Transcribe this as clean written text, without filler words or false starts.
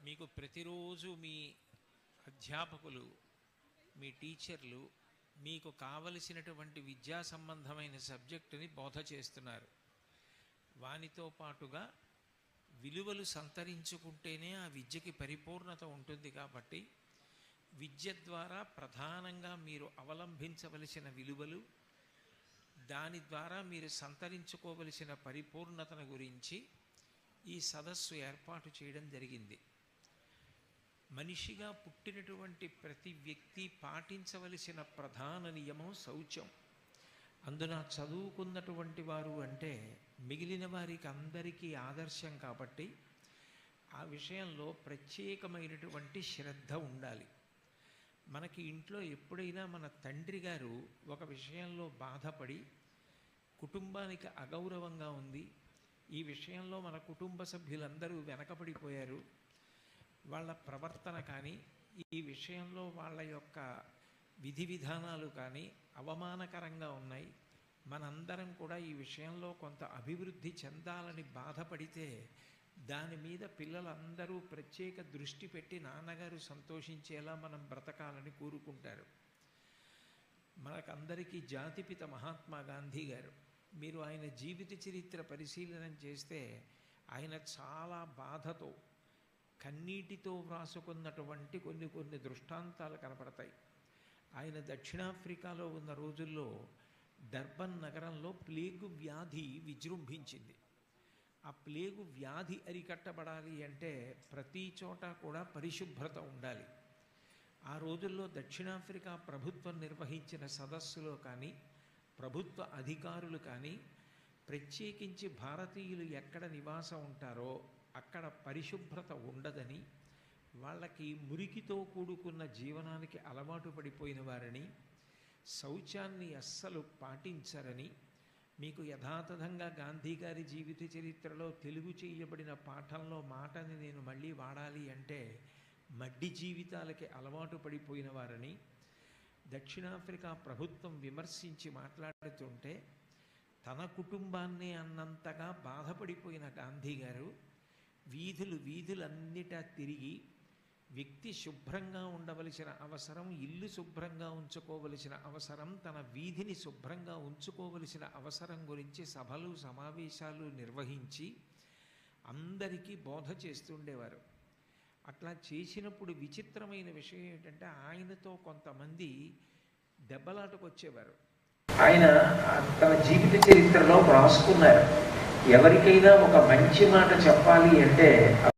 మీకు ప్రతిరోజు మీ అధ్యాపకులు, మీ టీచర్లు మీకు కావలసినటువంటి విద్యా సంబంధమైన సబ్జెక్టుని బోధ చేస్తున్నారు. వానితో పాటుగా విలువలు సంతరించుకుంటేనే ఆ విద్యకి పరిపూర్ణత ఉంటుంది. కాబట్టి విద్య ద్వారా ప్రధానంగా మీరు అవలంబించవలసిన విలువలు, దాని ద్వారా మీరు సంతరించుకోవలసిన పరిపూర్ణతను గురించి ఈ సదస్సు ఏర్పాటు చేయడం జరిగింది. మనిషిగా పుట్టినటువంటి ప్రతి వ్యక్తి పాటించవలసిన ప్రధాన నియమం శౌచం. అందున చదువుకున్నటువంటి వారు అంటే మిగిలిన వారికి అందరికీ ఆదర్శం. కాబట్టి ఆ విషయంలో ప్రత్యేకమైనటువంటి శ్రద్ధ ఉండాలి. మనకి ఇంట్లో ఎప్పుడైనా మన తండ్రి గారు ఒక విషయంలో బాధపడి కుటుంబానికి అగౌరవంగా ఉంది, ఈ విషయంలో మన కుటుంబ సభ్యులందరూ వెనకబడిపోయారు, వాళ్ళ ప్రవర్తన కానీ ఈ విషయంలో వాళ్ళ యొక్క విధి విధానాలు కానీ అవమానకరంగా ఉన్నాయి, మనందరం కూడా ఈ విషయంలో కొంత అభివృద్ధి చెందాలని బాధపడితే దాని మీద పిల్లలందరూ ప్రత్యేక దృష్టి పెట్టి నాన్నగారు సంతోషించేలా మనం బ్రతకాలని కోరుకుంటారు. మనకందరికీ జాతిపిత మహాత్మా గాంధీ గారు, మీరు ఆయన జీవిత చరిత్ర పరిశీలన చేస్తే ఆయన చాలా బాధతో కన్నీటితో వ్రాసుకున్నటువంటి కొన్ని దృష్టాంతాలు కనపడతాయి. ఆయన దక్షిణాఫ్రికాలో ఉన్న రోజుల్లో డర్బన్ నగరంలో ప్లేగు వ్యాధి విజృంభించింది. ఆ ప్లేగు వ్యాధి అరికట్టబడాలి అంటే ప్రతి చోట కూడా పరిశుభ్రత ఉండాలి. ఆ రోజుల్లో దక్షిణాఫ్రికా ప్రభుత్వం నిర్వహించిన సదస్సులో కానీ ప్రభుత్వ అధికారులు కానీ ప్రత్యేకించి భారతీయులు ఎక్కడ నివాసం ఉంటారో అక్కడ పరిశుభ్రత ఉండదని, వాళ్ళకి మురికితో కూడుకున్న జీవనానికి అలవాటు పడిపోయిన వారని, శౌచాన్ని అస్సలు పాటించరని మీకు యథాతథంగా గాంధీ గారి జీవిత చరిత్రలో తెలుగు చేయబడిన పాఠంలో మాటని నేను మళ్ళీ వాడాలి అంటే మడ్డి జీవితాలకి అలవాటు పడిపోయిన వారని దక్షిణాఫ్రికా ప్రభుత్వం విమర్శించి మాట్లాడుతుంటే తన కుటుంబాన్నే అన్నంతగా బాధపడిపోయిన గాంధీ గారు వీధులన్నిటా తిరిగి వ్యక్తి శుభ్రంగా ఉండవలసిన అవసరం, ఇల్లు శుభ్రంగా ఉంచుకోవలసిన అవసరం, తన వీధిని శుభ్రంగా ఉంచుకోవలసిన అవసరం గురించి సభలు సమావేశాలు నిర్వహించి అందరికీ బోధ చేస్తుండేవారు. అట్లా చేసినప్పుడు విచిత్రమైన విషయం ఏంటంటే ఆయనతో కొంతమంది దెబ్బలాటకు వచ్చేవారు. ఆయన తన జీవిత చరిత్రలో రాసుకున్నారు, ఎవరికైనా ఒక మంచి మాట చెప్పాలి అంటే